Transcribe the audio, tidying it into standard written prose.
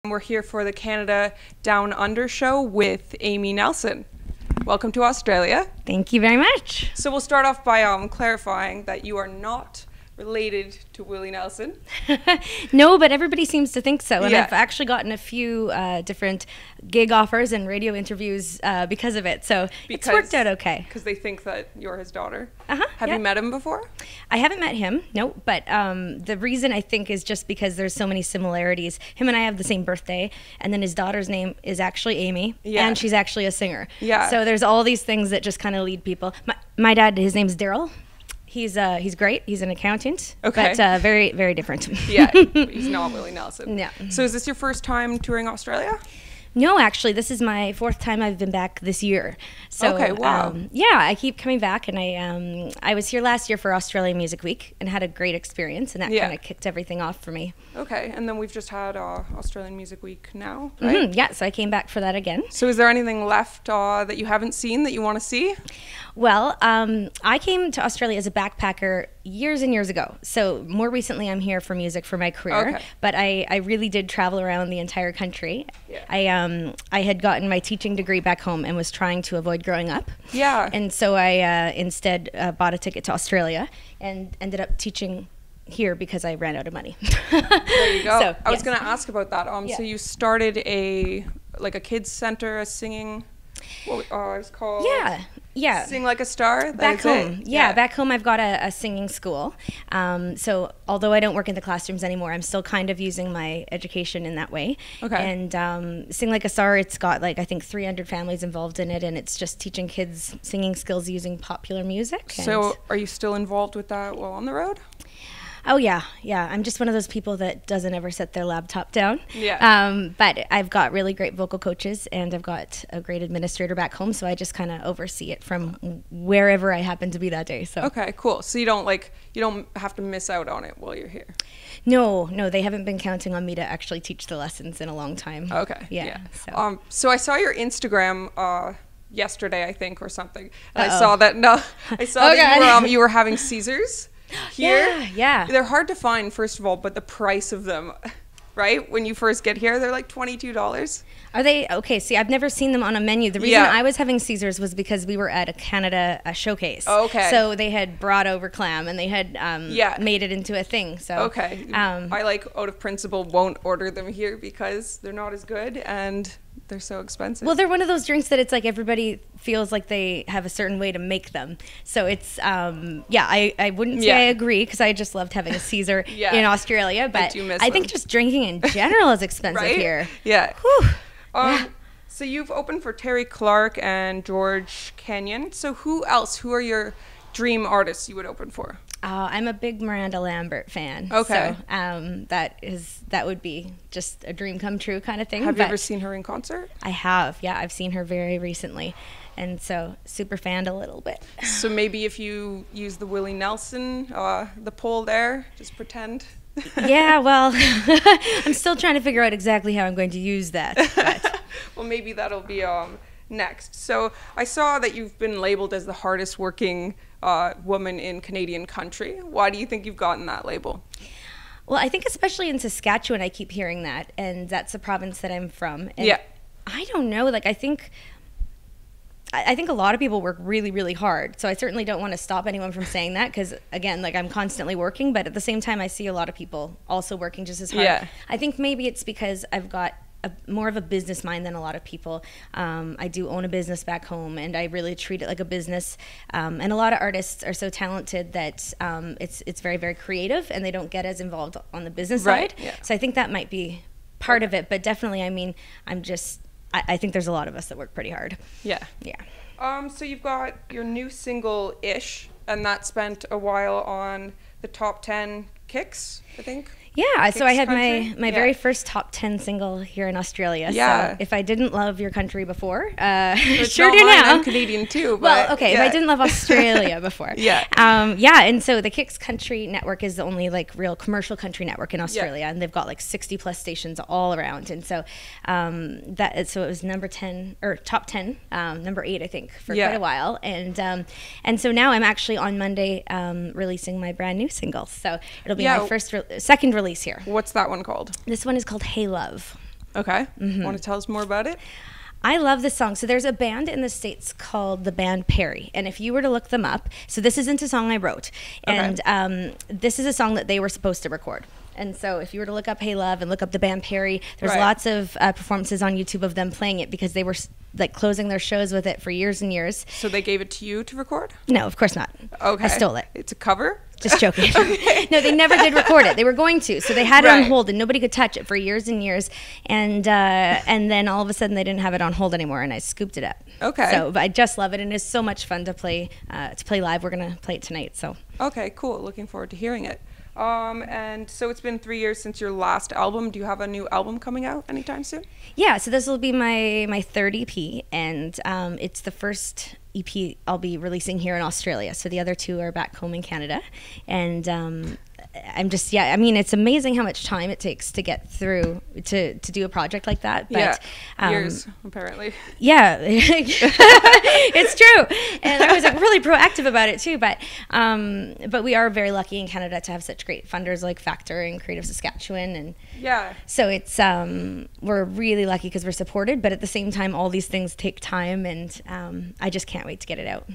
We're here for the Canada Down Under show with Amy Nelson. Welcome to Australia. Thank you very much. So we'll start off by clarifying that you are not related to Willie Nelson. No, but everybody seems to think so. And Yeah. I've actually gotten a few different gig offers and radio interviews because of it. So it's worked out okay. Because they think that you're his daughter. Have yeah. you met him before? I haven't met him, no, but the reason I think is just because there's so many similarities. Him and I have the same birthday, and then his daughter's name is actually Amy, Yeah. and she's actually a singer. Yeah. So there's all these things that just kind of lead people. My dad, his name's Daryl. He's great. He's an accountant, Okay. but very, very different. Yeah, but he's not Willie Nelson. Yeah. So is this your first time touring Australia? No, actually, this is my fourth time I've been back this year. So, Okay, wow. yeah, I keep coming back, and I was here last year for Australian Music Week and had a great experience, and that Yeah. kind of kicked everything off for me. Okay, and then we've just had Australian Music Week now, right? Yeah, so I came back for that again. So is there anything left that you haven't seen that you want to see? Well, I came to Australia as a backpacker years and years ago. So more recently, I'm here for music for my career. Okay. But I really did travel around the entire country. Yeah. I had gotten my teaching degree back home and was trying to avoid growing up. Yeah. And so I instead bought a ticket to Australia and ended up teaching here because I ran out of money. There you go. So, I was yes. going to ask about that. Yeah. So you started a kids center, a singing. What it's called? Yeah. Sing Like a Star. That Back is home, it? yeah, back home I've got a singing school. So although I don't work in the classrooms anymore, I'm still kind of using my education in that way. Okay. And Sing Like a Star, it's got I think 300 families involved in it, and it's just teaching kids singing skills using popular music. So are you still involved with that while on the road? Oh yeah. I'm just one of those people that doesn't ever set their laptop down. Yeah. But I've got really great vocal coaches, and I've got a great administrator back home, so I just kind of oversee it from wherever I happen to be that day. So. Okay, cool. So you don't have to miss out on it while you're here. No, they haven't been counting on me to actually teach the lessons in a long time. Okay. Yeah. So I saw your Instagram yesterday, I think, or something. And I saw that that you were having Caesars here. Yeah. They're hard to find, first of all, but the price of them, right? When you first get here, they're like $22. Are they? Okay, see, I've never seen them on a menu. The reason I was having Caesars was because we were at a Canada showcase. Oh, okay. So they had brought over clam, and they had made it into a thing. So okay. I out of principle won't order them here because they're not as good and they're so expensive. Well, they're one of those drinks that it's like everybody feels like they have a certain way to make them. So it's, I wouldn't say I agree because I just loved having a Caesar in Australia. But I think just drinking in general is expensive right? here. Yeah. Whew. So you've opened for Terry Clark and George Kenyon. So who else? Who are your dream artists you would open for? I'm a big Miranda Lambert fan. Okay. So that would be just a dream come true kind of thing. Have you ever seen her in concert? I have. Yeah, I've seen her very recently. And so super fanned a little bit. So maybe if you use the Willie Nelson, the poll there, just pretend. Yeah, well, I'm still trying to figure out exactly how I'm going to use that. But. Well, maybe that'll be next. So I saw that you've been labeled as the hardest working woman in Canadian country. Why do you think you've gotten that label? Well, I think especially in Saskatchewan, I keep hearing that, and that's the province that I'm from. And I don't know, I think a lot of people work really, really hard. So I certainly don't want to stop anyone from saying that because, again, I'm constantly working. But at the same time, I see a lot of people also working just as hard. Yeah. I think maybe it's because I've got more of a business mind than a lot of people. I do own a business back home, and I really treat it like a business. And a lot of artists are so talented that it's very, very creative, and they don't get as involved on the business side. Yeah. So I think that might be part of it. But definitely, I mean, I think there's a lot of us that work pretty hard. Yeah. So you've got your new single, Ish, and that spent a while on the top 10 kicks, I think. Yeah, so I had country? my very first top 10 single here in Australia. Yeah. So if I didn't love your country before, It's sure not do mine, now. I'm Canadian too. But Well, okay, if I didn't love Australia before. Yeah. And so the Kicks Country Network is the only real commercial country network in Australia, and they've got 60 plus stations all around. And so so it was number 10 or top 10, number 8 I think for quite a while. And so now I'm actually on Monday releasing my brand new single. So it'll be my second release here. What's that one called? This one is called Hey Love. Okay. Want to tell us more about it? I love this song. So there's a band in the States called the band Perry. And if you were to look them up, so this isn't a song I wrote. And this is a song that they were supposed to record. And so if you were to look up Hey Love and look up the band Perry, there's lots of performances on YouTube of them playing it because they were like closing their shows with it for years and years. So they gave it to you to record? No, of course not. Okay. I stole it. It's a cover? Just joking. No, they never did record it. They were going to. So they had it on hold and nobody could touch it for years and years. And then all of a sudden they didn't have it on hold anymore and I scooped it up. Okay. So but I just love it and it's so much fun to play live. We're going to play it tonight. So. Okay, cool. Looking forward to hearing it. And so it's been 3 years since your last album. Do you have a new album coming out anytime soon? Yeah, so this will be my third EP, and it's the first EP I'll be releasing here in Australia. So the other two are back home in Canada. And I'm just, I mean, it's amazing how much time it takes to get through to do a project like that. But, years, apparently. Yeah, it's true. And I was like really proactive about it too. But we are very lucky in Canada to have such great funders like Factor and Creative Saskatchewan. And so it's, we're really lucky because we're supported, but at the same time, all these things take time and I just can't wait to get it out.